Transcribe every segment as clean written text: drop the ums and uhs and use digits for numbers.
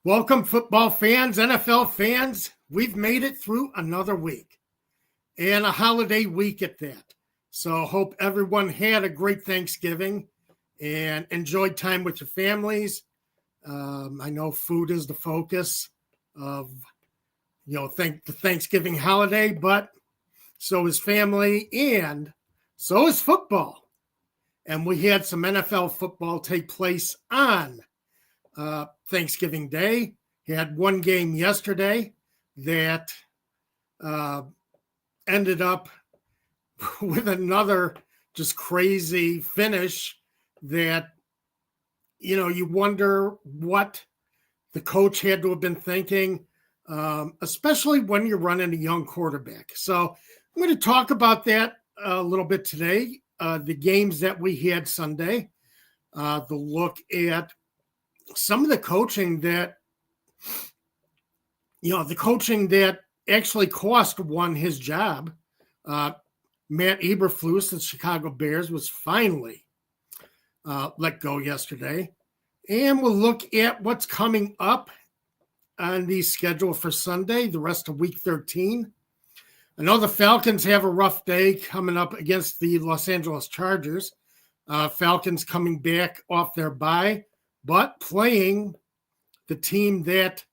Welcome, football fans, NFL fans. We've made it through another week and a holiday week at that. So hope everyone had a great Thanksgiving and enjoyed time with your families. I know food is the focus of, the Thanksgiving holiday, but so is family and so is football. And we had some NFL football take place on Thanksgiving Day. He had one game yesterday that ended up with another just crazy finish that, you wonder what the coach had to have been thinking, especially when you're running a young quarterback. So I'm going to talk about that a little bit today, the games that we had Sunday, the look at some of the coaching that, actually cost one his job. Matt Eberflus of the Chicago Bears was finally let go yesterday. And we'll look at what's coming up on the schedule for Sunday, the rest of week 13. I know the Falcons have a rough day coming up against the Los Angeles Chargers. Falcons coming back off their bye, but playing the team that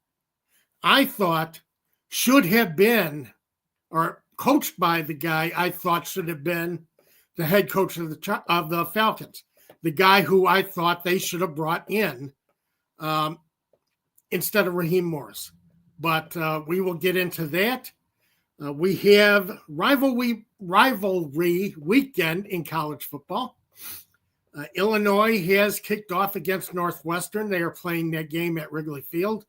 I thought should have been, or coached by the guy I thought should have been the head coach of the Falcons, the guy who I thought they should have brought in instead of Raheem Morris. But we will get into that. We have rivalry weekend in college football. Illinois has kicked off against Northwestern. They are playing that game at Wrigley Field.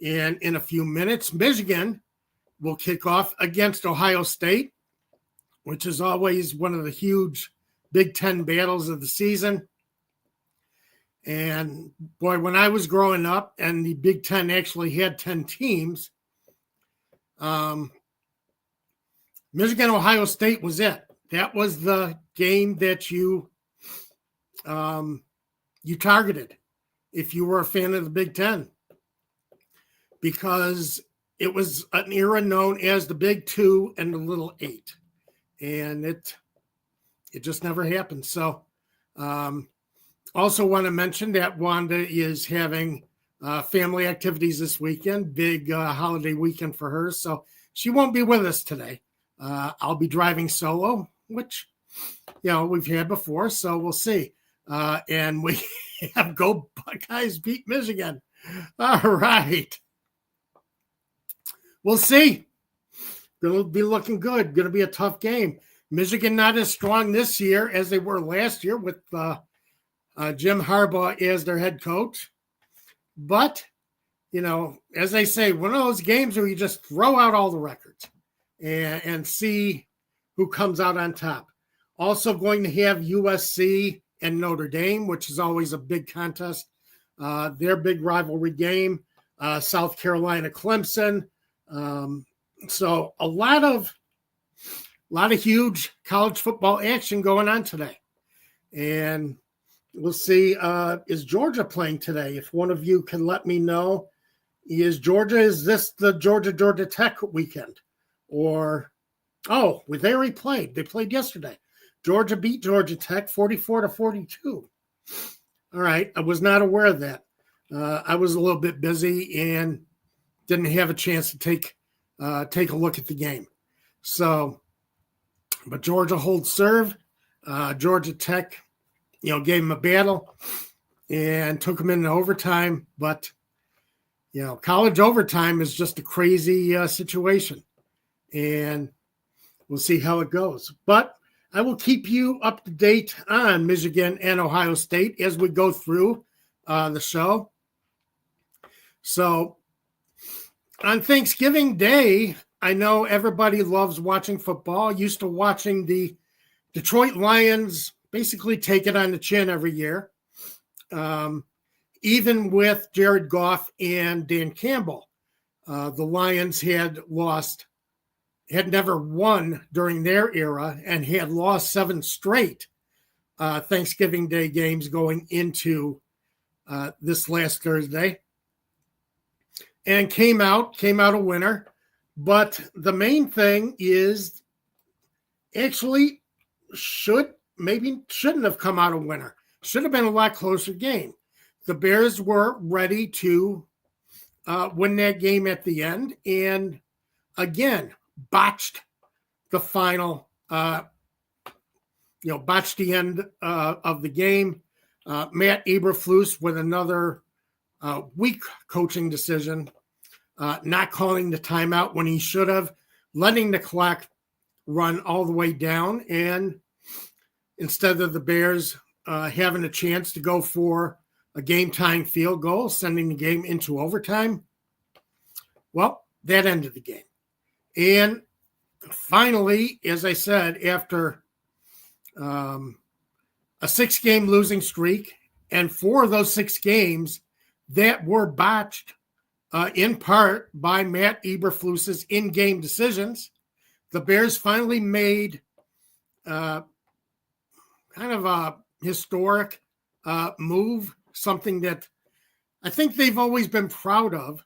And in a few minutes, Michigan will kick off against Ohio State, which is always one of the huge Big Ten battles of the season. And boy, when I was growing up and the Big Ten actually had 10 teams, Michigan, Ohio State was it. That was the game that you targeted if you were a fan of the Big Ten, because it was an era known as the Big Two and the Little Eight, and it just never happened. So also want to mention that Wanda is having family activities this weekend, big holiday weekend for her, so she won't be with us today. I'll be driving solo, which, we've had before, so we'll see. And we have Go Buckeyes beat Michigan. All right. We'll see. Going to be looking good. Going to be a tough game. Michigan not as strong this year as they were last year with Jim Harbaugh as their head coach. But, as they say, one of those games where you just throw out all the records and see who comes out on top. Also going to have USC and Notre Dame, which is always a big contest. Their big rivalry game. South Carolina, Clemson. So a lot of huge college football action going on today. And we'll see, is Georgia playing today? If one of you can let me know, is this the Georgia Tech weekend? Or, they already played. They played yesterday. Georgia beat Georgia Tech 44-42. All right. I was not aware of that. I was a little bit busy and didn't have a chance to take a look at the game. So, but Georgia holds serve. Georgia Tech, gave them a battle and took them into overtime. But, college overtime is just a crazy situation. And we'll see how it goes. But I will keep you up to date on Michigan and Ohio State as we go through the show. So on Thanksgiving Day, I know everybody loves watching football, used to watching the Detroit Lions basically take it on the chin every year, even with Jared Goff and Dan Campbell. The Lions had never won during their era and had lost 7 straight Thanksgiving Day games going into this last Thursday. and came out a winner. But the main thing is actually shouldn't have come out a winner. Should have been a lot closer game. The Bears were ready to win that game at the end, and again botched the final. Botched the end of the game. Matt Eberflus with another weak coaching decision, not calling the timeout when he should have, letting the clock run all the way down, and instead of the Bears having a chance to go for a game-tying field goal, sending the game into overtime, well, that ended the game. And finally, as I said, after a 6-game losing streak, and 4 of those 6 games that were botched in part by Matt Eberflus's in-game decisions, the Bears finally made kind of a historic move, something that I think they've always been proud of,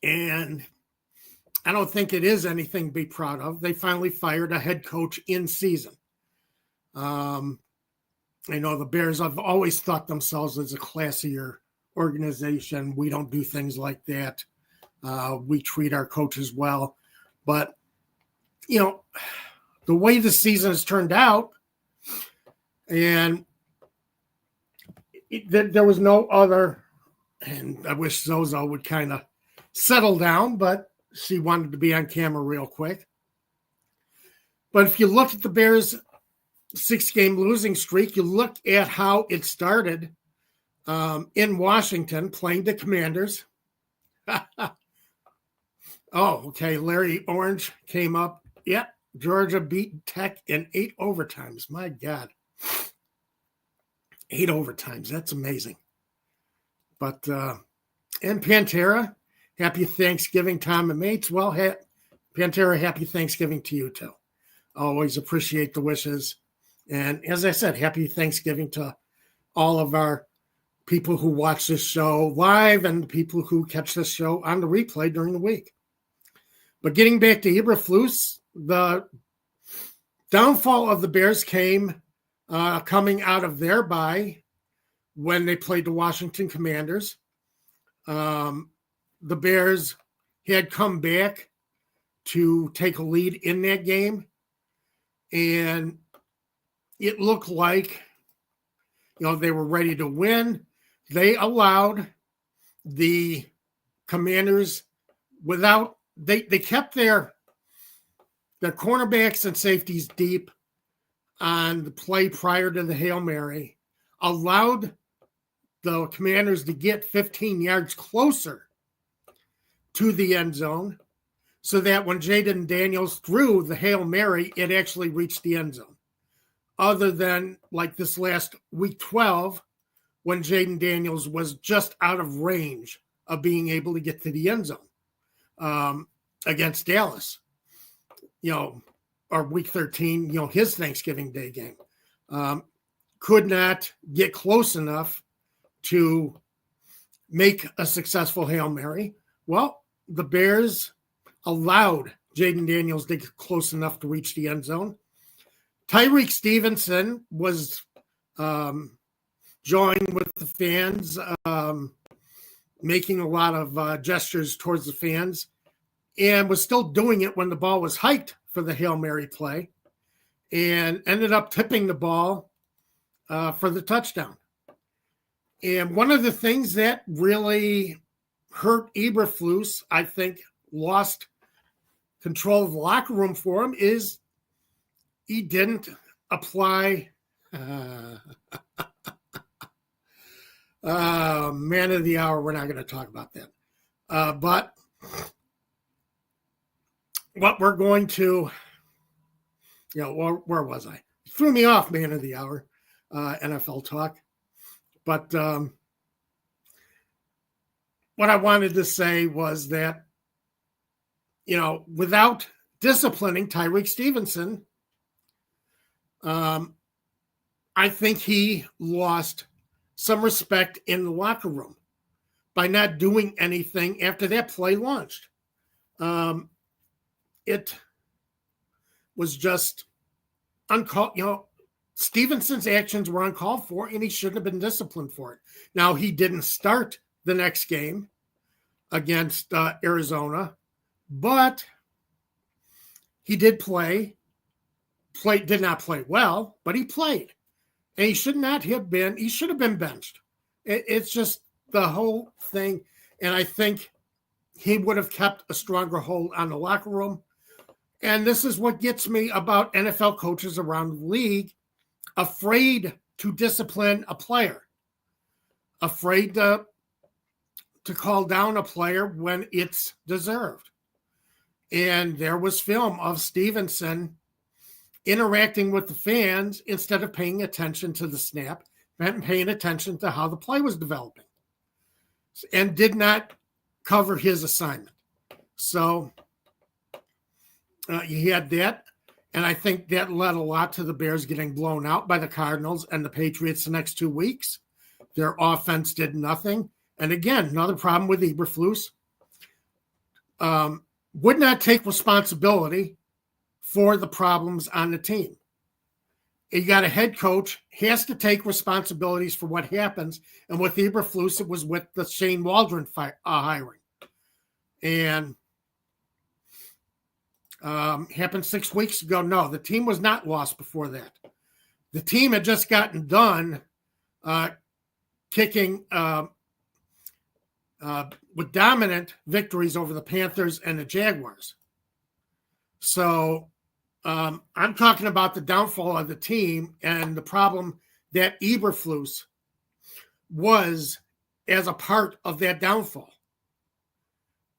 and I don't think it is anything to be proud of. They finally fired a head coach in season. I know the Bears have always thought themselves as a classier organization. We don't do things like that. We treat our coaches well. But, the way the season has turned out, and there was no other, and I wish Zozo would kind of settle down, but she wanted to be on camera real quick. But if you look at the Bears' 6-game losing streak, you look at how it started in Washington playing the Commanders. Oh, okay. Larry Orange came up. Yep. Georgia beat Tech in 8 overtimes. My God. 8 overtimes. That's amazing. But, and Pantera, happy Thanksgiving, Tom and mates. Well, Pantera, happy Thanksgiving to you too. Always appreciate the wishes. And as I said, happy Thanksgiving to all of our people who watch this show live and people who catch this show on the replay during the week. But getting back to Eberflus, the downfall of the Bears came coming out of their bye when they played the Washington Commanders. The Bears had come back to take a lead in that game, and it looked like, they were ready to win. They allowed the Commanders they kept their cornerbacks and safeties deep on the play prior to the Hail Mary, allowed the Commanders to get 15 yards closer to the end zone so that when Jaden Daniels threw the Hail Mary, it actually reached the end zone. Other than like this last week 12, when Jaden Daniels was just out of range of being able to get to the end zone against Dallas, or week 13, his Thanksgiving Day game. Could not get close enough to make a successful Hail Mary. Well, the Bears allowed Jaden Daniels to get close enough to reach the end zone. Tyreek Stevenson was joined with the fans, making a lot of gestures towards the fans, and was still doing it when the ball was hiked for the Hail Mary play, and ended up tipping the ball for the touchdown. And one of the things that really hurt Eberflus, I think, lost control of the locker room for him, is he didn't apply man of the hour. We're not going to talk about that. But what we're going to, where was I? Threw me off, man of the hour, NFL talk. But what I wanted to say was that, without disciplining Tyreek Stevenson, I think he lost some respect in the locker room by not doing anything after that play launched. It was just uncalled. Stevenson's actions were uncalled for, and he shouldn't have been disciplined for it. Now, he didn't start the next game against Arizona, but he did play. Did not play well, but he played. And he should not have been. He should have been benched. It's just the whole thing. And I think he would have kept a stronger hold on the locker room. And this is what gets me about NFL coaches around the league, afraid to discipline a player, afraid to call down a player when it's deserved. And there was film of Stevenson interacting with the fans instead of paying attention to the snap and paying attention to how the play was developing, and did not cover his assignment. So you had that, and I think that led a lot to the Bears getting blown out by the Cardinals and the Patriots the next 2 weeks. Their offense did nothing. And again, another problem with Eberflus. Would not take responsibility for the problems on the team. You got a head coach, has to take responsibilities for what happens. And with Eberflus, it was with the Shane Waldron hiring. And happened 6 weeks ago. No, the team was not lost before that. The team had just gotten done kicking with dominant victories over the Panthers and the Jaguars. So I'm talking about the downfall of the team and the problem that Eberflus was as a part of that downfall.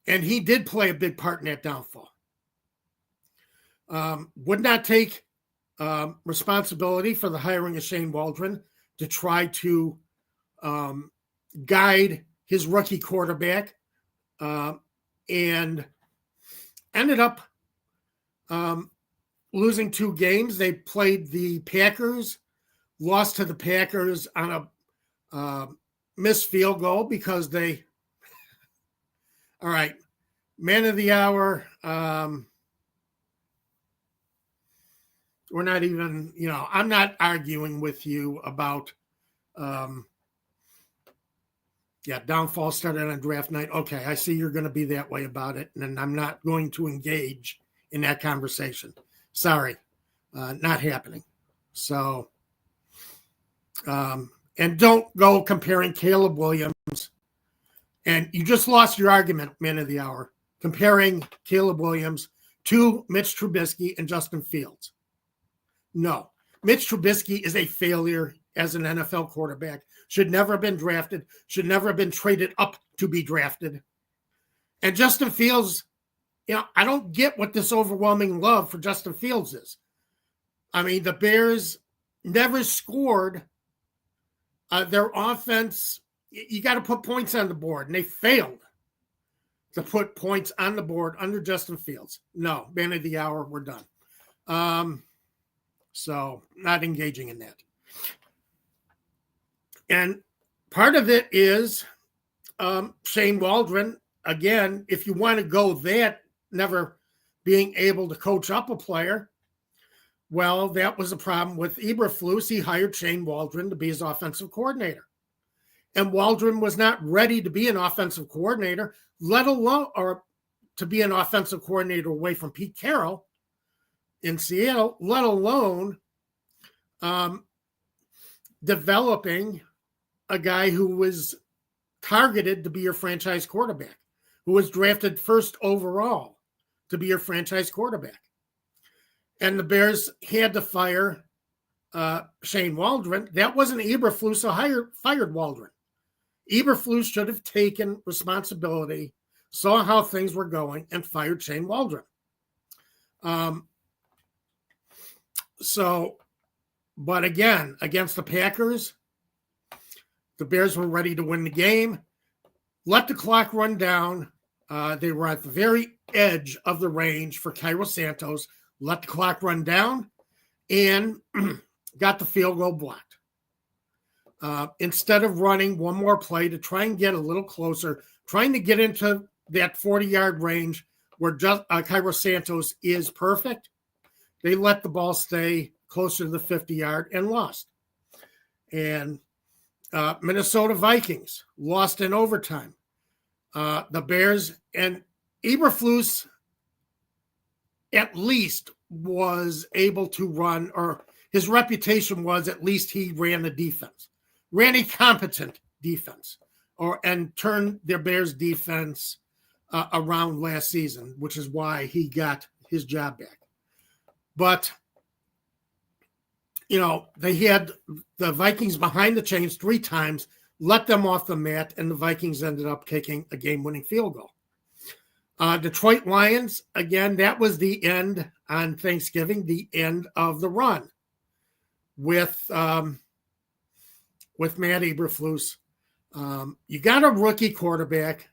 And he did play a big part in that downfall. Would not take responsibility for the hiring of Shane Waldron to try to guide his rookie quarterback, and ended up losing 2 games. They played the Packers, lost to the Packers on a missed field goal because they – all right, man of the hour. We're not even, I'm not arguing with you about downfall started on draft night. Okay, I see you're going to be that way about it, and I'm not going to engage in that conversation. Sorry, not happening. So, and don't go comparing Caleb Williams, and you just lost your argument, man of the hour, comparing Caleb Williams to Mitch Trubisky and Justin Fields. No, Mitch Trubisky is a failure as an NFL quarterback. Should never have been drafted, should never have been traded up to be drafted. And Justin Fields, I don't get what this overwhelming love for Justin Fields is. I mean, the Bears never scored. Their offense, you got to put points on the board, and they failed to put points on the board under Justin Fields. No, man of the hour, we're done. So not engaging in that. And part of it is Shane Waldron, again, if you want to go that, never being able to coach up a player, well, that was a problem with Eberflus. He hired Shane Waldron to be his offensive coordinator. And Waldron was not ready to be an offensive coordinator, let alone, or to be an offensive coordinator away from Pete Carroll in Seattle, let alone developing a guy who was targeted to be your franchise quarterback, who was drafted first overall to be your franchise quarterback. And the Bears had to fire Shane Waldron. That wasn't Eberflus who fired Waldron. Eberflus should have taken responsibility, saw how things were going, and fired Shane Waldron. But again, against the Packers, the Bears were ready to win the game. Let the clock run down. They were at the very edge of the range for Cairo Santos. Let the clock run down and got the field goal blocked. instead of running one more play to try and get a little closer, trying to get into that 40-yard range where Cairo Santos is perfect, they let the ball stay closer to the 50-yard and lost. And Minnesota Vikings lost in overtime. The Bears and Eberflus at least was able to run, or his reputation was at least he ran the defense, ran a competent defense, and turned their Bears defense around last season, which is why he got his job back. But, they had the Vikings behind the chains 3 times, let them off the mat, and the Vikings ended up kicking a game-winning field goal. Detroit Lions, again, that was the end on Thanksgiving, the end of the run with Matt Eberflus. You got a rookie quarterback.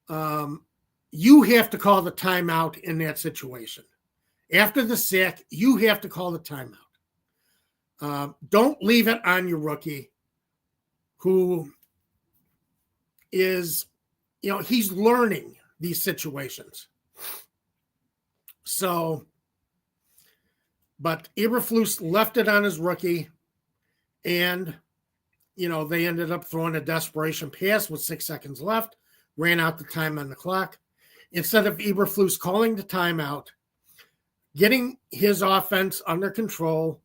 You have to call the timeout in that situation. After the sack, you have to call the timeout. Don't leave it on your rookie who is, he's learning these situations. So, but Eberflus left it on his rookie, and, they ended up throwing a desperation pass with 6 seconds left, ran out the time on the clock. Instead of Eberflus calling the timeout, getting his offense under control,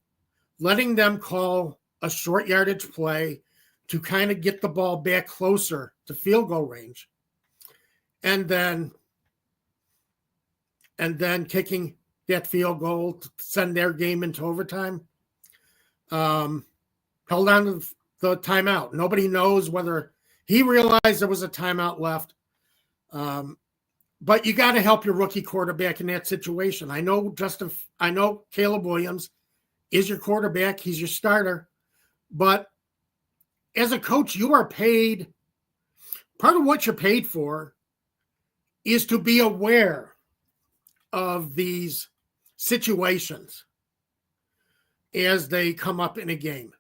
letting them call a short yardage play to kind of get the ball back closer to field goal range, and then kicking that field goal to send their game into overtime. Held on to the timeout. Nobody knows whether he realized there was a timeout left. But you got to help your rookie quarterback in that situation. I know Caleb Williams is your quarterback. He's your starter. But as a coach, you are paid. Part of what you're paid for is to be aware of these situations as they come up in a game.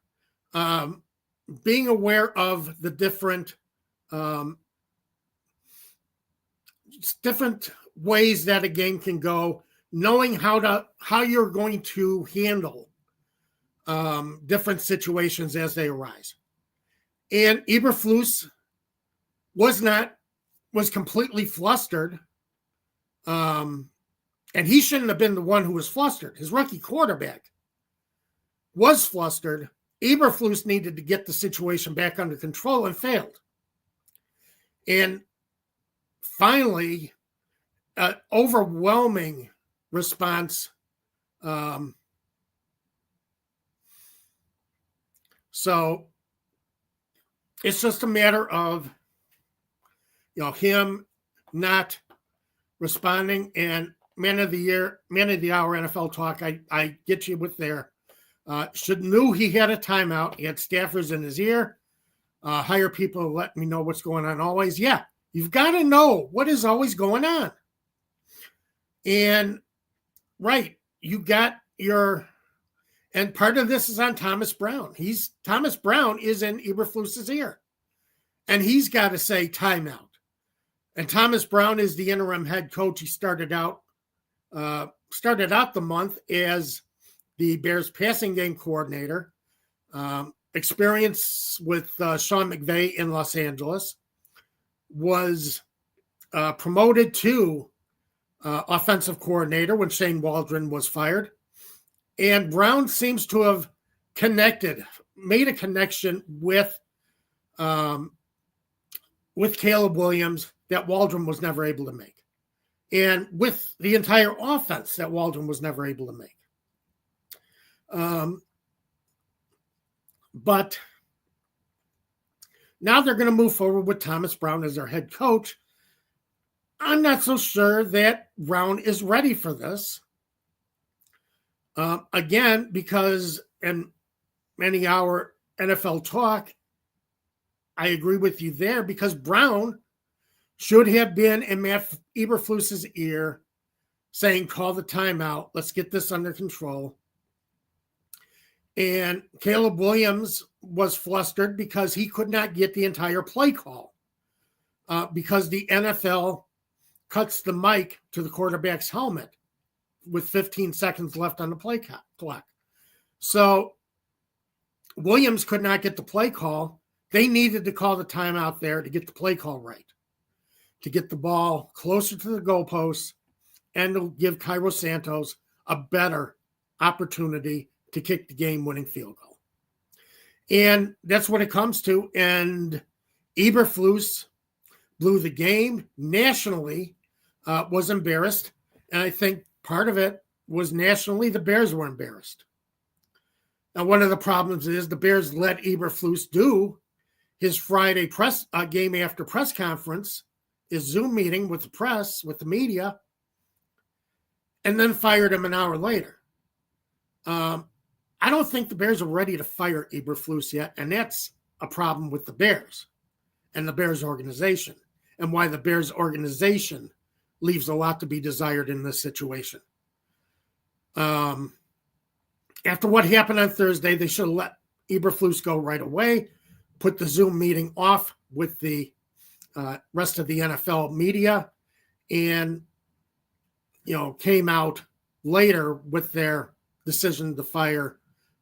Being aware of the different ways that a game can go, knowing how you're going to handle different situations as they arise. And Eberflus was completely flustered. And he shouldn't have been the one who was flustered. His rookie quarterback was flustered. Eberflus needed to get the situation back under control and failed. And finally, overwhelming response. So it's just a matter of, him not responding. And man of the hour NFL talk, I get you with there. Knew he had a timeout. He had staffers in his ear. Hire people to let me know what's going on always. Yeah, you've got to know what is always going on. And, right, you got and part of this is on Thomas Brown. Thomas Brown is in Eberflus's ear. And he's got to say timeout. And Thomas Brown is the interim head coach. He started out the month as the Bears passing game coordinator, experience with Sean McVay in Los Angeles, was promoted to offensive coordinator when Shane Waldron was fired. And Brown seems to have made a connection with Caleb Williams that Waldron was never able to make. And with the entire offense that Waldron was never able to make. But now they're going to move forward with Thomas Brown as their head coach. I'm not so sure that Brown is ready for this. Again, because in many hour NFL talk, I agree with you there, because Brown should have been in Matt Eberflus's ear saying, call the timeout. Let's get this under control. And Caleb Williams was flustered because he could not get the entire play call because the NFL cuts the mic to the quarterback's helmet with 15 seconds left on the play clock. So Williams could not get the play call. They needed to call the timeout there to get the play call right, to get the ball closer to the goalposts and to give Cairo Santos a better opportunity to kick the game-winning field goal. And that's what it comes to. And Eberflus blew the game nationally, was embarrassed. And I think part of it was nationally, the Bears were embarrassed. Now, one of the problems is the Bears let Eberflus do his Friday press game after press conference, his Zoom meeting with the press, with the media, and then fired him an hour later. I don't think the Bears are ready to fire Eberflus yet, and that's a problem with the Bears and the Bears organization, and why the Bears organization leaves a lot to be desired in this situation. After what happened on Thursday, they should have let Eberflus go right away, put the Zoom meeting off with the rest of the NFL media, and came out later with their decision to fire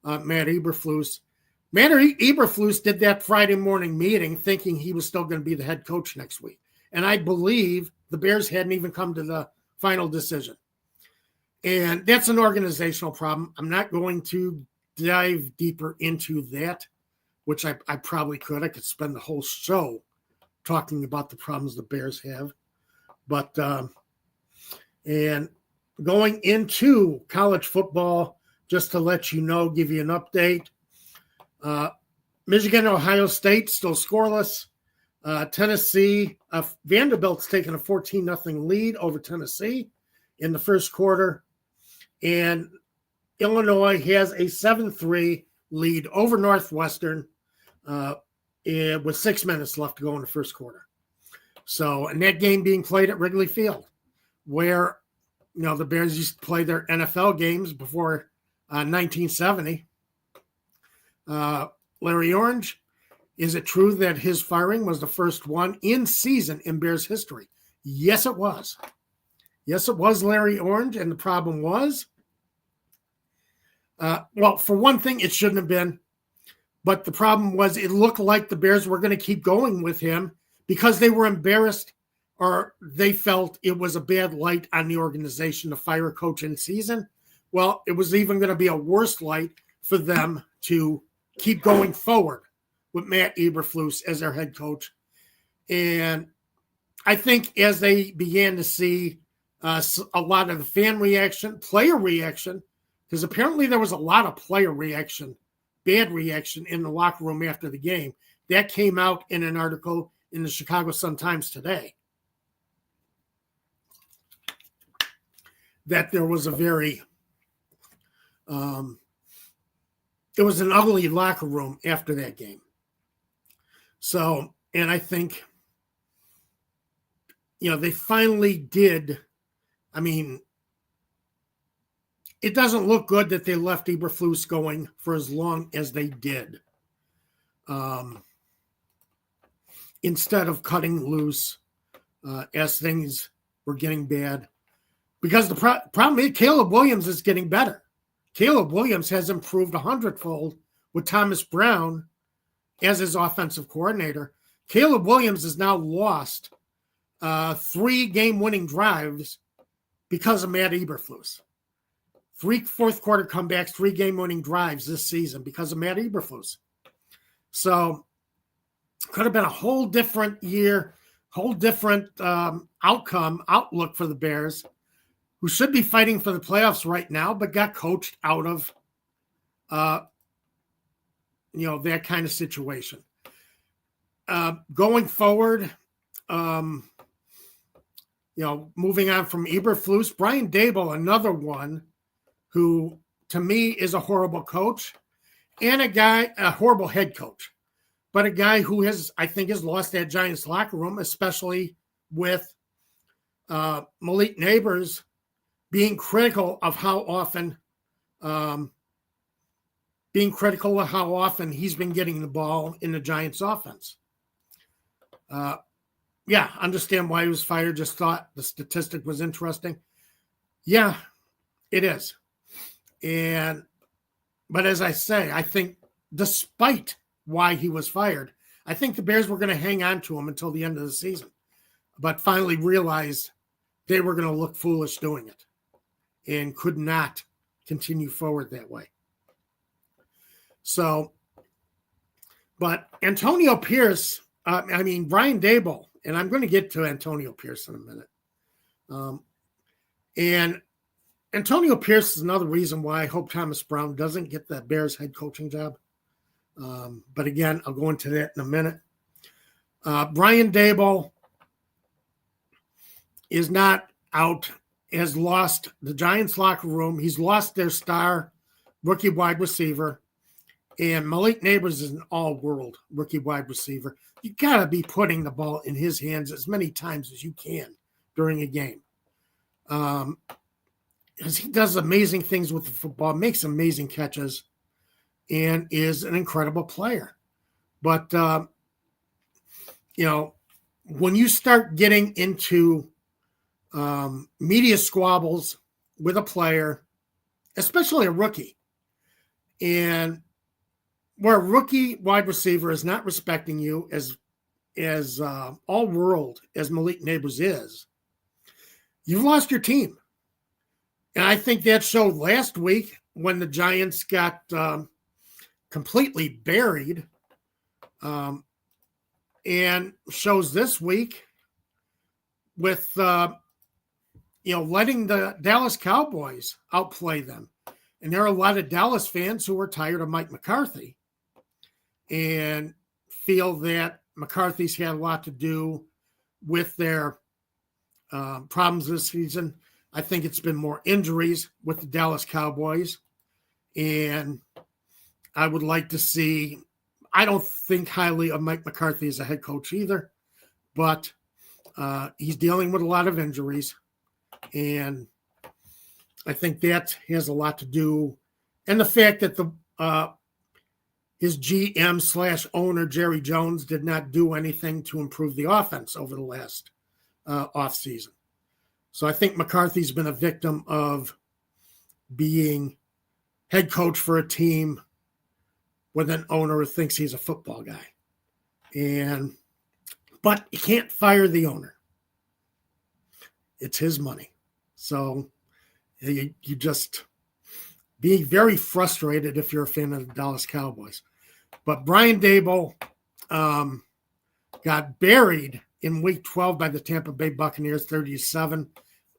Matt Eberflus. Matt Eberflus did that Friday morning meeting thinking he was still going to be the head coach next week. And I believe the Bears hadn't even come to the final decision. And that's an organizational problem. I'm not going to dive deeper into that, which I probably could. I could spend the whole show talking about the problems the Bears have. But, and going into college football, just to let you know, give you an update, Michigan, Ohio State still scoreless. Tennessee, Vanderbilt's taking a 14-0 lead over Tennessee in the first quarter. And Illinois has a 7-3 lead over Northwestern with 6 minutes left to go in the first quarter. So, and that game being played at Wrigley Field, where, the Bears used to play their NFL games before 1970. Larry Orange, is it true that his firing was the first one in season in Bears history? Yes, it was. Yes, it was Larry Orange, and the problem was, well, for one thing, it shouldn't have been, but the problem was it looked like the Bears were going to keep going with him because they were embarrassed, or they felt it was a bad light on the organization to fire a coach in season. Well, it was even going to be a worse light for them to keep going forward with Matt Eberflus as their head coach. And I think as they began to see a lot of the fan reaction, player reaction, because apparently there was a lot of player reaction, bad reaction in the locker room after the game. That came out in an article in the Chicago Sun-Times today. That there was a very, it was an ugly locker room after that game. So, and I think, they finally did. I mean, it doesn't look good that they left Eberflus going for as long as they did. Instead of cutting loose as things were getting bad. Because the problem is Caleb Williams is getting better. Caleb Williams has improved 100-fold with Thomas Brown as his offensive coordinator. Caleb Williams has now lost 3 game-winning drives because of Matt Eberflus. 3 fourth-quarter comebacks, 3 game-winning drives this season because of Matt Eberflus. So could have been a whole different year, whole different outlook for the Bears, who should be fighting for the playoffs right now, but got coached out of, that kind of situation. Going forward, moving on from Eberflus, Brian Daboll, another one who, to me, is a horrible coach and a horrible head coach, but a guy who has lost that Giants locker room, especially with Malik Neighbors being critical of how often being critical of how often he's been getting the ball in the Giants offense. Yeah, understand why he was fired. Just thought the statistic was interesting. Yeah, it is. But as I say, I think despite why he was fired, I think the Bears were going to hang on to him until the end of the season, but finally realized they were going to look foolish doing it and could not continue forward that way. So, but Antonio Pierce, Brian Daboll, and I'm going to get to Antonio Pierce in a minute. And Antonio Pierce is another reason why I hope Thomas Brown doesn't get the Bears head coaching job. But again, I'll go into that in a minute. Brian Daboll is not out, has lost the Giants locker room. He's lost their star rookie wide receiver. And Malik Nabers is an all-world rookie wide receiver. You got to be putting the ball in his hands as many times as you can during a game. Because he does amazing things with the football, makes amazing catches, and is an incredible player. But, when you start getting into media squabbles with a player, especially a rookie, and where a rookie wide receiver is not respecting you as all world as Malik Nabers is, you've lost your team. And I think that showed last week when the Giants got completely buried, and shows this week with letting the Dallas Cowboys outplay them. And there are a lot of Dallas fans who are tired of Mike McCarthy and feel that McCarthy's had a lot to do with their problems this season. I think it's been more injuries with the Dallas Cowboys. And I would like to see, I don't think highly of Mike McCarthy as a head coach either, but he's dealing with a lot of injuries. And I think that has a lot to do. And the fact that his GM/owner, Jerry Jones, did not do anything to improve the offense over the last offseason. So I think McCarthy's been a victim of being head coach for a team with an owner who thinks he's a football guy. But you can't fire the owner. It's his money. So you just be very frustrated if you're a fan of the Dallas Cowboys. But Brian Daboll got buried in Week 12 by the Tampa Bay Buccaneers 30-7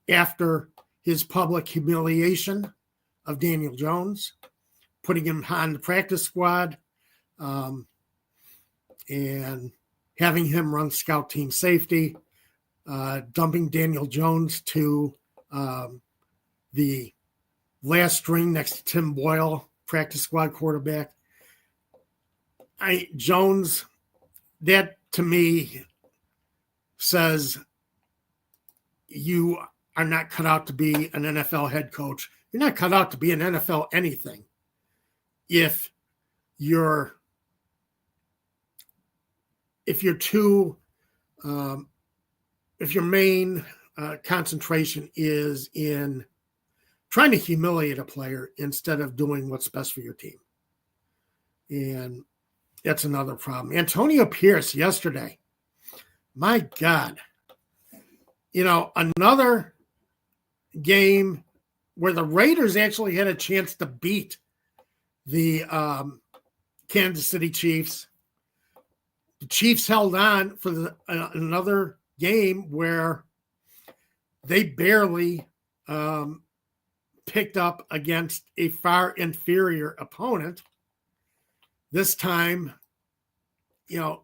after his public humiliation of Daniel Jones, putting him on the practice squad, and having him run scout team safety, dumping Daniel Jones to the last string next to Tim Boyle, practice squad quarterback. Jones, that to me says you are not cut out to be an NFL head coach. You're not cut out to be an NFL anything if your main concentration is in trying to humiliate a player instead of doing what's best for your team. And that's another problem. Antonio Pierce yesterday, my God, another game where the Raiders actually had a chance to beat the Kansas City Chiefs. The Chiefs held on for another game where they barely picked up against a far inferior opponent. This time, you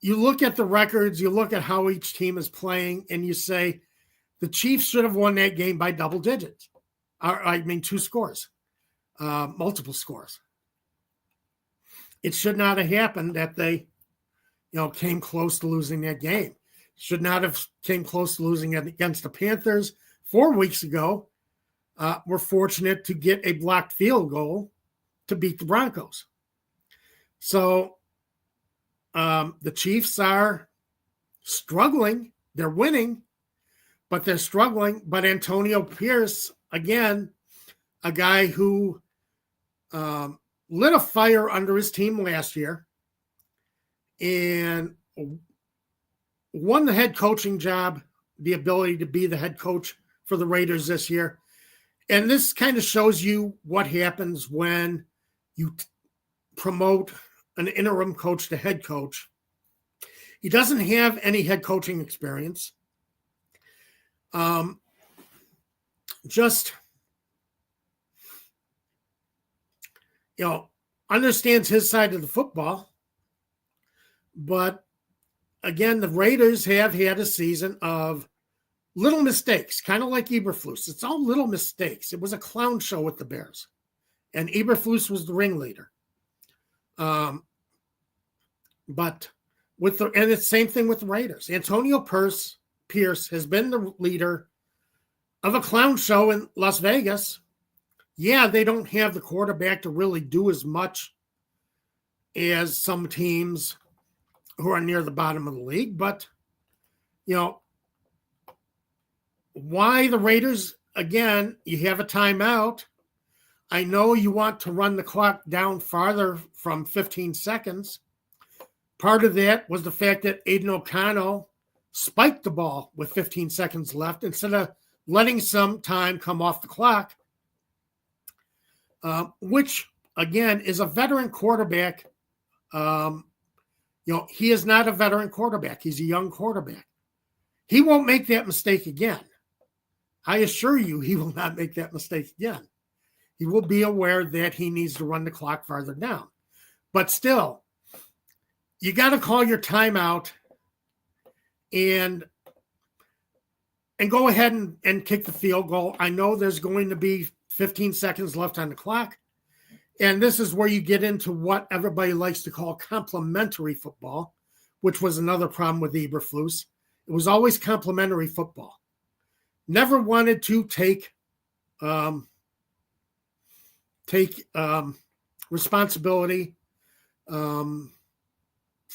look at the records, you look at how each team is playing, and you say the Chiefs should have won that game by double digits. Two scores, multiple scores. It should not have happened that they, came close to losing that game. Should not have came close to losing against the Panthers 4 weeks ago. We're fortunate to get a blocked field goal to beat the Broncos. So the Chiefs are struggling. They're winning, but they're struggling. But Antonio Pierce, again, a guy who lit a fire under his team last year and won the head coaching job, the ability to be the head coach for the Raiders this year. And this kind of shows you what happens when you promote an interim coach to head coach. He doesn't have any head coaching experience. Understands his side of the football. But again, the Raiders have had a season of little mistakes, kind of like Eberflus. It's all little mistakes. It was a clown show with the Bears, and Eberflus was the ringleader. But and it's the same thing with the Raiders. Antonio Pierce has been the leader of a clown show in Las Vegas. Yeah, they don't have the quarterback to really do as much as some teams who are near the bottom of the league. But, why the Raiders, again, you have a timeout. I know you want to run the clock down farther from 15 seconds. Part of that was the fact that Aiden O'Connell spiked the ball with 15 seconds left instead of letting some time come off the clock, which, again, is a veteran quarterback. He is not a veteran quarterback. He's a young quarterback. He won't make that mistake again. I assure you he will not make that mistake again. He will be aware that he needs to run the clock farther down. But still, you got to call your timeout and go ahead and kick the field goal. I know there's going to be 15 seconds left on the clock. And this is where you get into what everybody likes to call complementary football, which was another problem with Eberflus. It was always complementary football. Never wanted to take responsibility for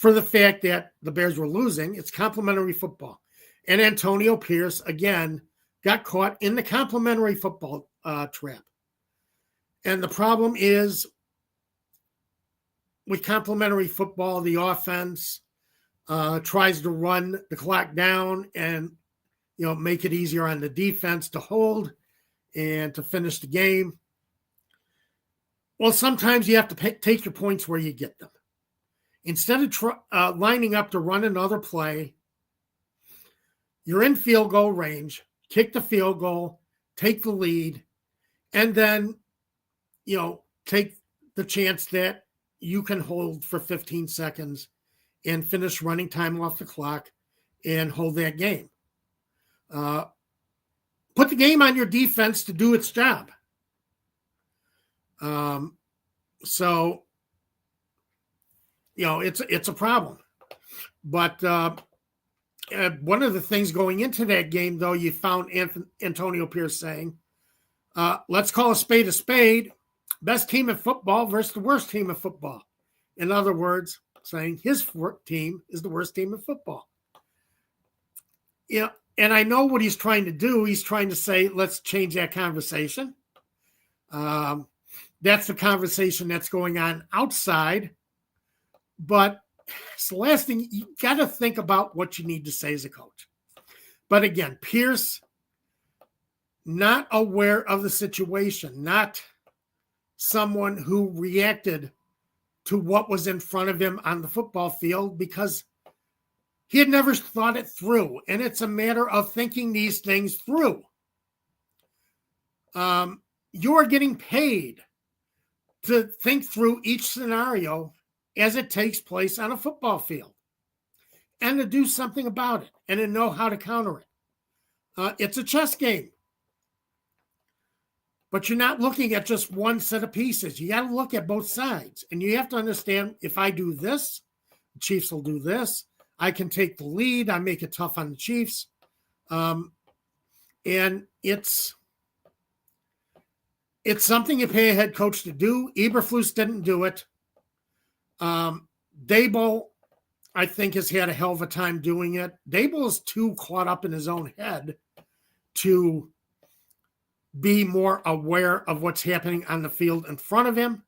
the fact that the Bears were losing. It's complementary football. And Antonio Pierce, again, got caught in the complementary football trap. And the problem is with complementary football, the offense tries to run the clock down and, make it easier on the defense to hold and to finish the game. Well, sometimes you have to take your points where you get them. Instead of lining up to run another play, you're in field goal range, kick the field goal, take the lead, and then, take the chance that you can hold for 15 seconds and finish running time off the clock and hold that game. Put the game on your defense to do its job. So, it's a problem. But one of the things going into that game, though, you found Antonio Pierce saying, let's call a spade, best team in football versus the worst team in football. In other words, saying his team is the worst team in football. And I know what he's trying to do. He's trying to say, let's change that conversation. That's the conversation that's going on outside. But it's the last thing, you got to think about what you need to say as a coach. But again, Pierce, not aware of the situation, not someone who reacted to what was in front of him on the football field because he had never thought it through. And it's a matter of thinking these things through. You are getting paid to think through each scenario as it takes place on a football field and to do something about it and to know how to counter it. It's a chess game. But you're not looking at just one set of pieces. You got to look at both sides. And you have to understand, if I do this, the Chiefs will do this. I can take the lead. I make it tough on the Chiefs. And it's It's something you pay a head coach to do. Eberflus didn't do it. Daboll, I think, has had a hell of a time doing it. Daboll is too caught up in his own head to be more aware of what's happening on the field in front of him.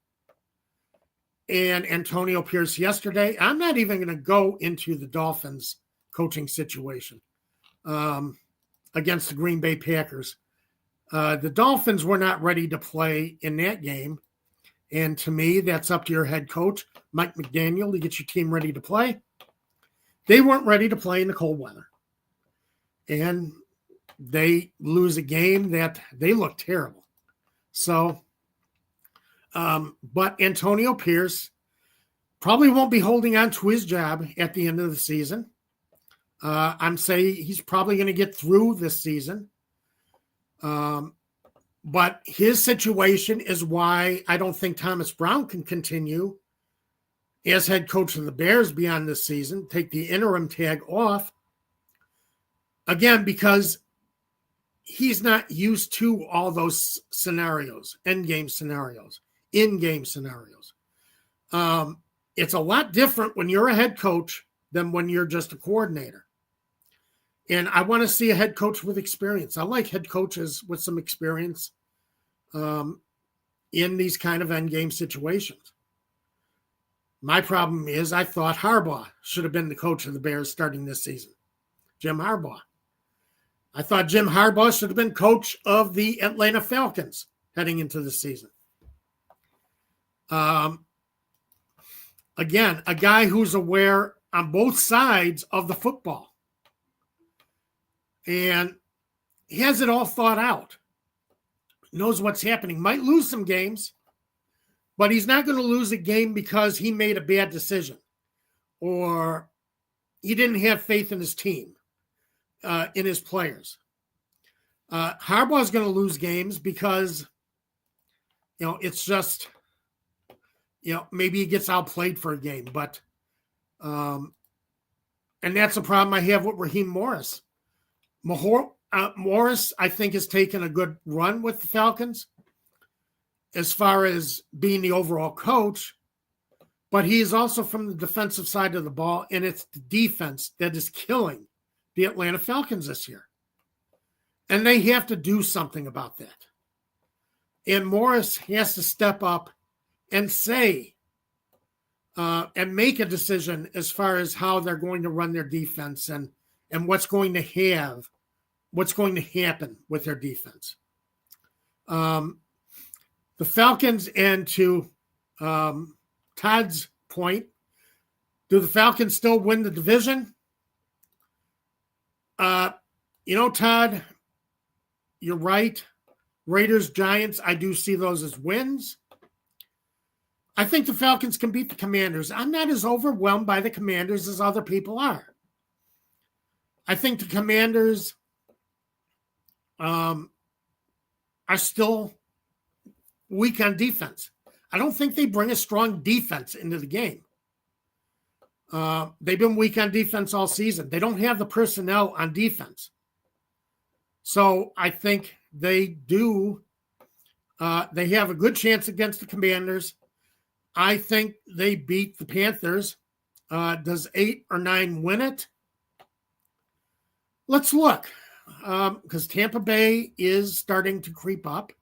And Antonio Pierce yesterday, I'm not even going to go into the Dolphins coaching situation against the Green Bay Packers. The Dolphins were not ready to play in that game. And to me, that's up to your head coach, Mike McDaniel, to get your team ready to play. They weren't ready to play in the cold weather. And they lose a game that they look terrible. So, but Antonio Pierce probably won't be holding on to his job at the end of the season. I'm saying he's probably going to get through this season. But his situation is why I don't think Thomas Brown can continue as head coach of the Bears beyond this season, take the interim tag off. Again, because he's not used to all those scenarios, in-game scenarios. It's a lot different when you're a head coach than when you're just a coordinator. And I want to see a head coach with experience. I like head coaches with some experience in these kind of end-game situations. My problem is I thought Harbaugh should have been the coach of the Bears starting this season. Jim Harbaugh. I thought Jim Harbaugh should have been coach of the Atlanta Falcons heading into the season. Again, a guy who's aware on both sides of the football. And he has it all thought out. Knows what's happening. Might lose some games, but he's not going to lose a game because he made a bad decision or he didn't have faith in his team, in his players. Harbaugh is going to lose games because, it's just, maybe he gets outplayed for a game. But, and that's a problem I have with Raheem Morris. Morris, I think, has taken a good run with the Falcons as far as being the overall coach, but he is also from the defensive side of the ball, and it's the defense that is killing the Atlanta Falcons this year. And they have to do something about that. And Morris has to step up and say, and make a decision as far as how they're going to run their defense and what's going to happen with their defense. The Falcons, and to Todd's point, do the Falcons still win the division? Todd, you're right. Raiders, Giants, I do see those as wins. I think the Falcons can beat the Commanders. I'm not as overwhelmed by the Commanders as other people are. I think the Commanders are still weak on defense. I don't think they bring a strong defense into the game. They've been weak on defense all season. They don't have the personnel on defense. So I think they do. They have a good chance against the Commanders. I think they beat the Panthers. Does 8 or 9 win it? Let's look, because Tampa Bay is starting to creep up.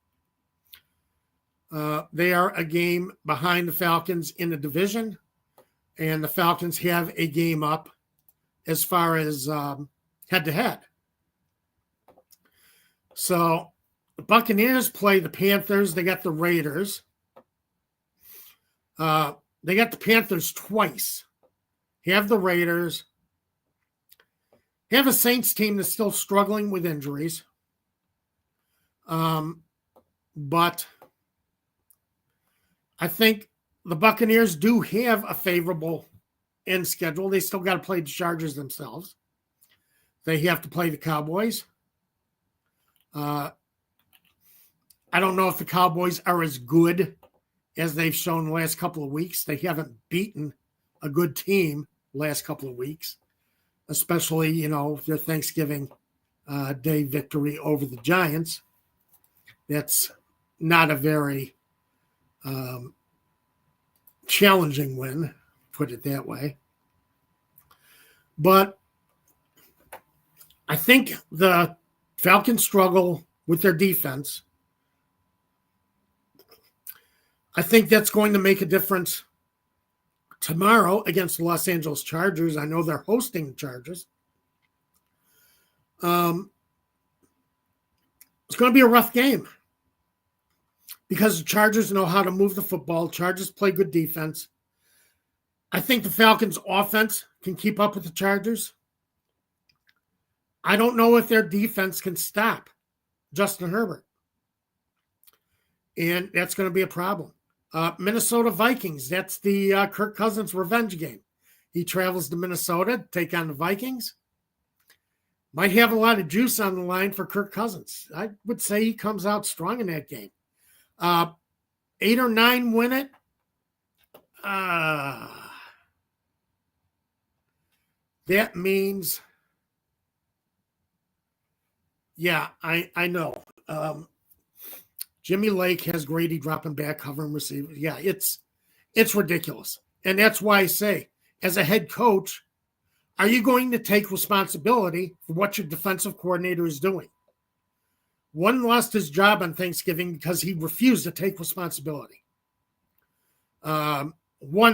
They are a game behind the Falcons in the division, and the Falcons have a game up as far as head-to-head. So the Buccaneers play the Panthers. They got the Raiders. They got the Panthers twice. Have the Raiders. Have a Saints team that's still struggling with injuries. But I think the Buccaneers do have a favorable end schedule. They still got to play the Chargers themselves. They have to play the Cowboys. I don't know if the Cowboys are as good as they've shown the last couple of weeks. They haven't beaten a good team the last couple of weeks, especially, their Thanksgiving Day victory over the Giants. That's not a very challenging win, put it that way. But I think the Falcons struggle with their defense. I think that's going to make a difference tomorrow against the Los Angeles Chargers. I know they're hosting the Chargers. It's going to be a rough game because the Chargers know how to move the football. Chargers play good defense. I think the Falcons' offense can keep up with the Chargers. I don't know if their defense can stop Justin Herbert. And that's going to be a problem. Minnesota Vikings, that's the Kirk Cousins revenge game. He travels to Minnesota to take on the Vikings. Might have a lot of juice on the line for Kirk Cousins. I would say he comes out strong in that game. 8 or 9 win it. That means, yeah, I know. Jimmy Lake has Grady dropping back, covering receivers. Yeah, it's ridiculous. And that's why I say, as a head coach, are you going to take responsibility for what your defensive coordinator is doing? One lost his job on Thanksgiving because he refused to take responsibility. One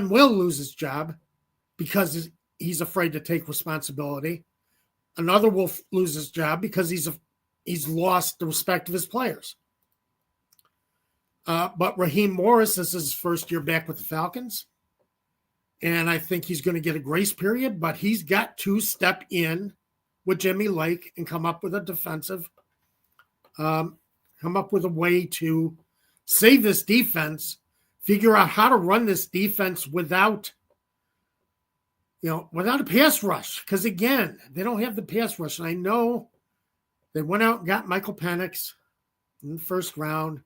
will lose his job because he's afraid to take responsibility. Another will lose his job because he's lost the respect of his players. But Raheem Morris, this is his first year back with the Falcons. And I think he's going to get a grace period, but he's got to step in with Jimmy Lake and come up with a defensive, come up with a way to save this defense, figure out how to run this defense without a pass rush. Because, again, they don't have the pass rush. And I know they went out and got Michael Penix in the first round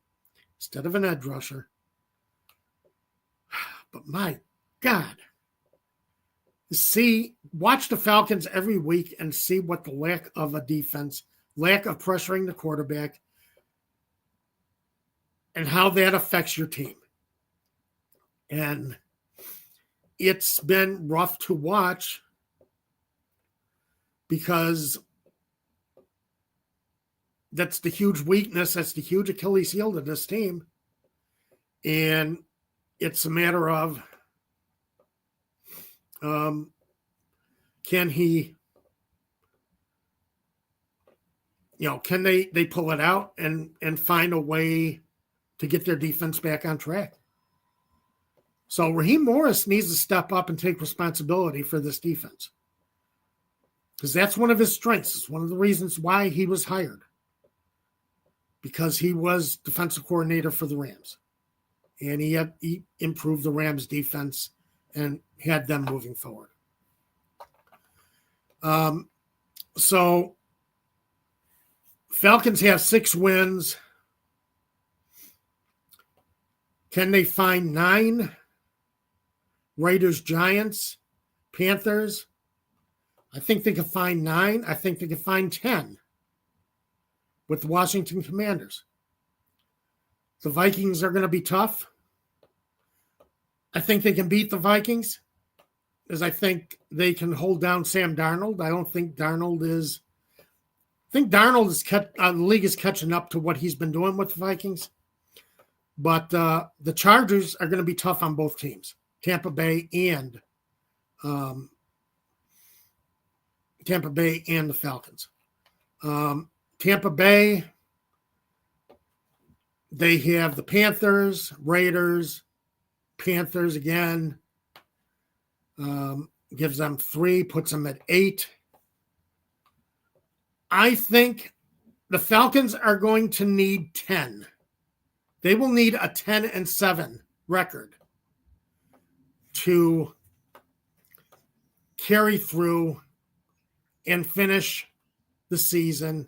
instead of an edge rusher. But my God, watch the Falcons every week and see what the lack of a defense, lack of pressuring the quarterback, and how that affects your team. And it's been rough to watch because that's the huge weakness. That's the huge Achilles heel to this team. And it's a matter of can they pull it out and find a way to get their defense back on track? So Raheem Morris needs to step up and take responsibility for this defense because that's one of his strengths. It's one of the reasons why he was hired, because he was defensive coordinator for the Rams, and he improved the Rams defense and had them moving forward. So Falcons have 6 wins. Can they find 9? Raiders, Giants, Panthers. I think they can find 9. I think they can find 10 with the Washington Commanders. The Vikings are going to be tough. I think they can beat the Vikings, as I think they can hold down Sam Darnold. I don't think Darnold is. I think Darnold is the league is catching up to what he's been doing with the Vikings. But the Chargers are going to be tough on both teams, Tampa Bay and the Falcons. Tampa Bay, they have the Panthers, Raiders, Panthers again. Gives them 3, puts them at 8. I think the Falcons are going to need 10. They will need a 10-7 record to carry through and finish the season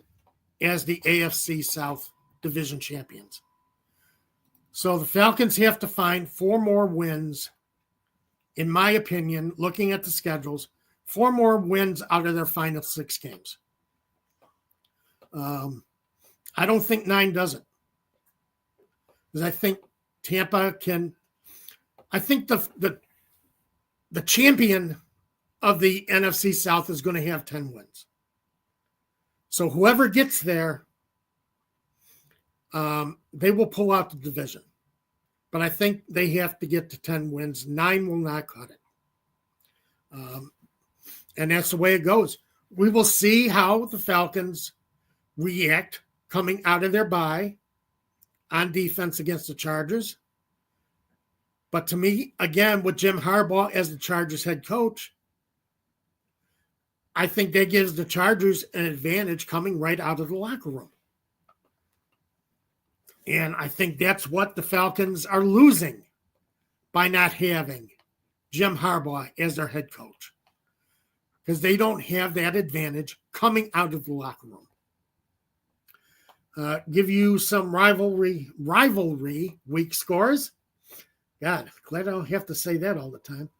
as the AFC South Division champions. So the Falcons have to find 4 more wins, in my opinion, looking at the schedules, 4 more wins out of their final 6 games. I don't think 9 does it. because I think Tampa can. I think the champion of the NFC South is going to have 10 wins. So whoever gets there, they will pull out the division. But I think they have to get to 10 wins. 9 will not cut it. And that's the way it goes. We will see how the Falcons react coming out of their bye on defense against the Chargers. But to me, again, with Jim Harbaugh as the Chargers head coach, I think that gives the Chargers an advantage coming right out of the locker room. And I think that's what the Falcons are losing by not having Jim Harbaugh as their head coach, because they don't have that advantage coming out of the locker room. Give you some rivalry week scores. God, glad I don't have to say that all the time.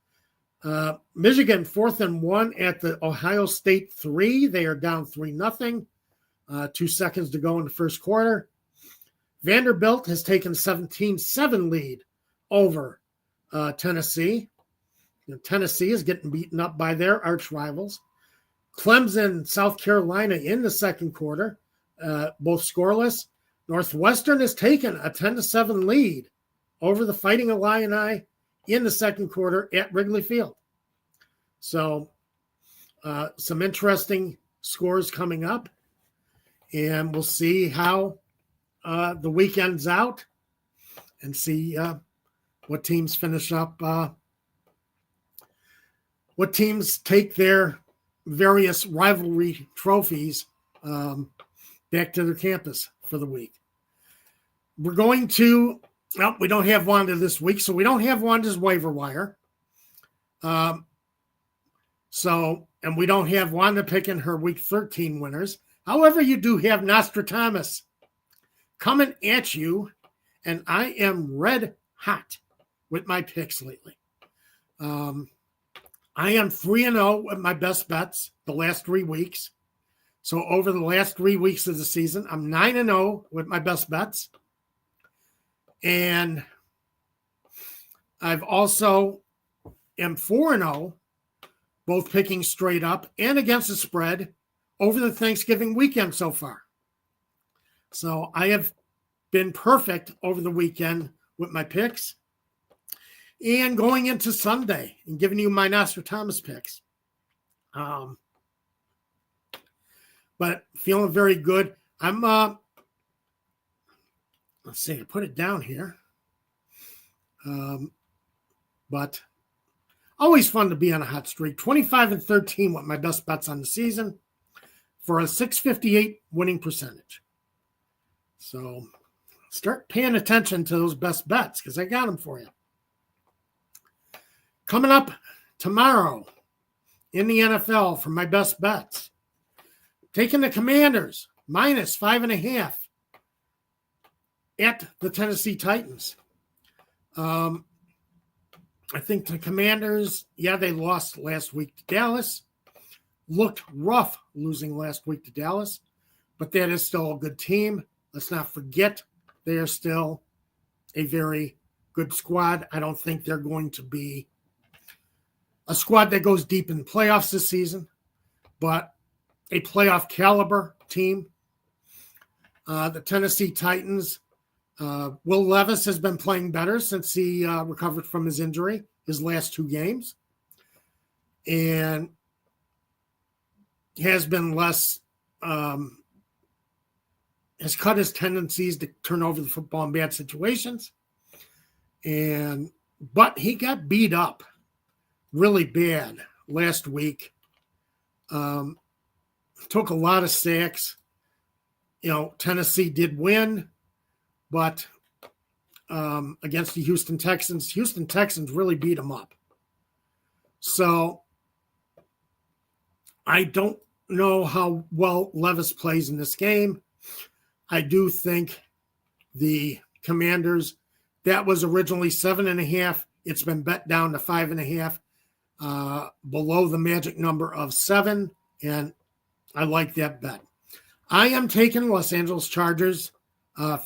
Michigan 4th and 1 at the Ohio State 3. They are down 3-0. 2 seconds to go in the first quarter. Vanderbilt has taken 17-7 lead over Tennessee. Tennessee is getting beaten up by their arch rivals. Clemson, South Carolina in the second quarter, both scoreless. Northwestern has taken a 10-7 lead over the Fighting Illini in the second quarter at Wrigley Field. So some interesting scores coming up, and we'll see how the weekend's out and see what teams finish up, what teams take their various rivalry trophies back to their campus for the week. We're going to, well, we don't have Wanda this week, so we don't have Wanda's waiver wire. And we don't have Wanda picking her week 13 winners. However, you do have Nostradamus coming at you, and I am red hot with my picks lately. I am 3-0 with my best bets the last 3 weeks. So over the last 3 weeks of the season, I'm 9-0 with my best bets. And I've also am 4-0, both picking straight up and against the spread over the Thanksgiving weekend so far. So I have been perfect over the weekend with my picks. And going into Sunday and giving you my Nostradamus picks. But feeling very good. I'm, let's see, I put it down here. But always fun to be on a hot streak. 25-13 with my best bets on the season for a 658 winning percentage. So start paying attention to those best bets because I got them for you. Coming up tomorrow in the NFL for my best bets. Taking the Commanders minus 5.5 at the Tennessee Titans. I think the Commanders, they lost last week to Dallas. Looked rough losing last week to Dallas, but that is still a good team. Let's not forget they are still a very good squad. I don't think they're going to be a squad that goes deep in the playoffs this season, but a playoff caliber team. The Tennessee Titans, Will Levis has been playing better since he recovered from his injury, his last 2 games, and has been less, has cut his tendencies to turn over the football in bad situations. But he got beat up really bad last week. Took a lot of sacks. Tennessee did win, but against the Houston Texans really beat them up. So I don't know how well Levis plays in this game. I do think the Commanders, that was originally 7.5. It's been bet down to 5.5. Below the magic number of 7, and I like that bet. I am taking Los Angeles Chargers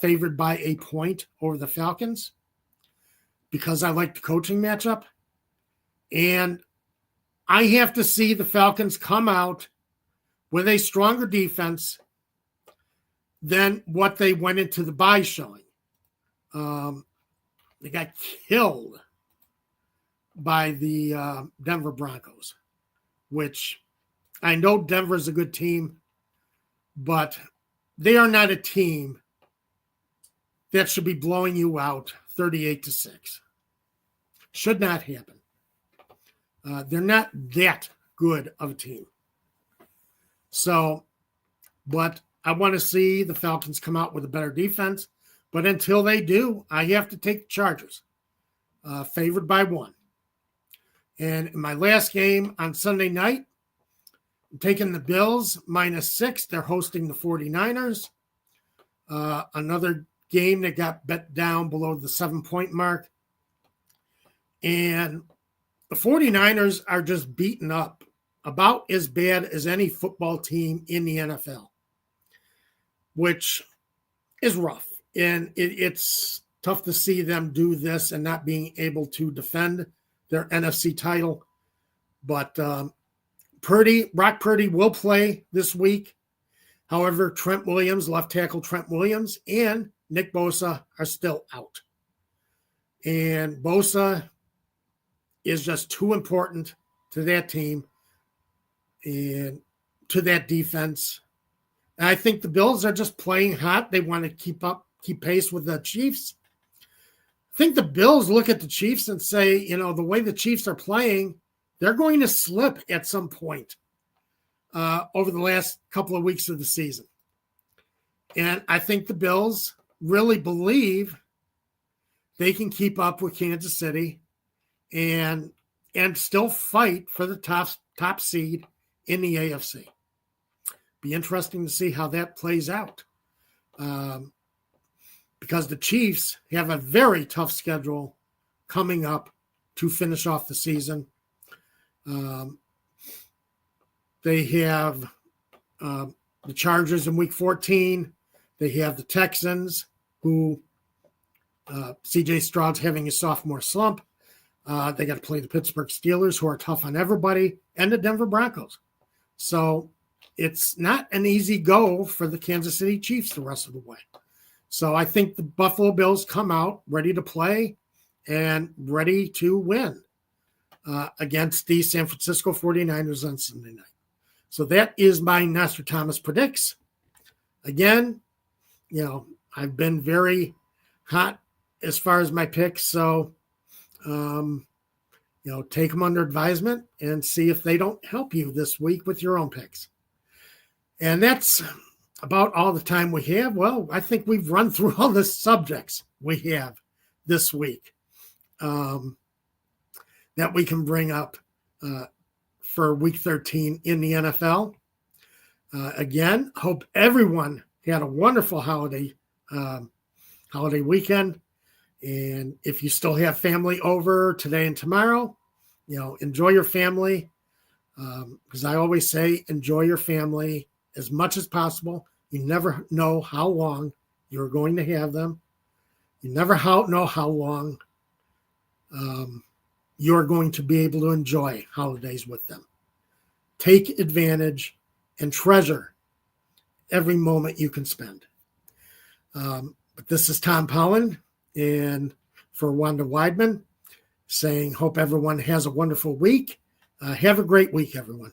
favored by a point over the Falcons because I like the coaching matchup. And I have to see the Falcons come out with a stronger defense than what they went into the bye showing. They got killed by the Denver Broncos, which I know Denver's a good team, but they are not a team that should be blowing you out 38-6. Should not happen. They're not that good of a team. So, but I want to see the Falcons come out with a better defense. But until they do, I have to take the Chargers, favored by 1. And in my last game on Sunday night, I'm taking the Bills -6. They're hosting the 49ers. Another game that got bet down below the 7-point mark. And the 49ers are just beaten up, about as bad as any football team in the NFL, which is rough. And it's tough to see them do this and not being able to defend their NFC title. But Brock Purdy will play this week. However, Trent Williams, left tackle Trent Williams, and Nick Bosa are still out. And Bosa is just too important to that team and to that defense. And I think the Bills are just playing hot. They want to keep pace with the Chiefs. I think the Bills look at the Chiefs and say, the way the Chiefs are playing, they're going to slip at some point over the last couple of weeks of the season. And I think the Bills really believe they can keep up with Kansas City and still fight for the top seed in the AFC. Be interesting to see how that plays out. Because the Chiefs have a very tough schedule coming up to finish off the season. They have the Chargers in Week 14. They have the Texans, who C.J. Stroud's having a sophomore slump. They got to play the Pittsburgh Steelers, who are tough on everybody, and the Denver Broncos. So it's not an easy go for the Kansas City Chiefs the rest of the way. So I think the Buffalo Bills come out ready to play and ready to win against the San Francisco 49ers on Sunday night. So that is my Nostradamus Predicts. Again, I've been very hot as far as my picks. So, take them under advisement and see if they don't help you this week with your own picks. And that's about all the time we have. Well, I think we've run through all the subjects we have this week that we can bring up for Week 13 in the NFL. Again, hope everyone had a wonderful holiday weekend. And if you still have family over today and tomorrow, enjoy your family. Because I always say, enjoy your family as much as possible. You never know how long you're going to have them. You never know how long you're going to be able to enjoy holidays with them. Take advantage and treasure every moment you can spend. But this is Tom Pollen, and for Wanda Weidman, saying, hope everyone has a wonderful week. Have a great week, everyone.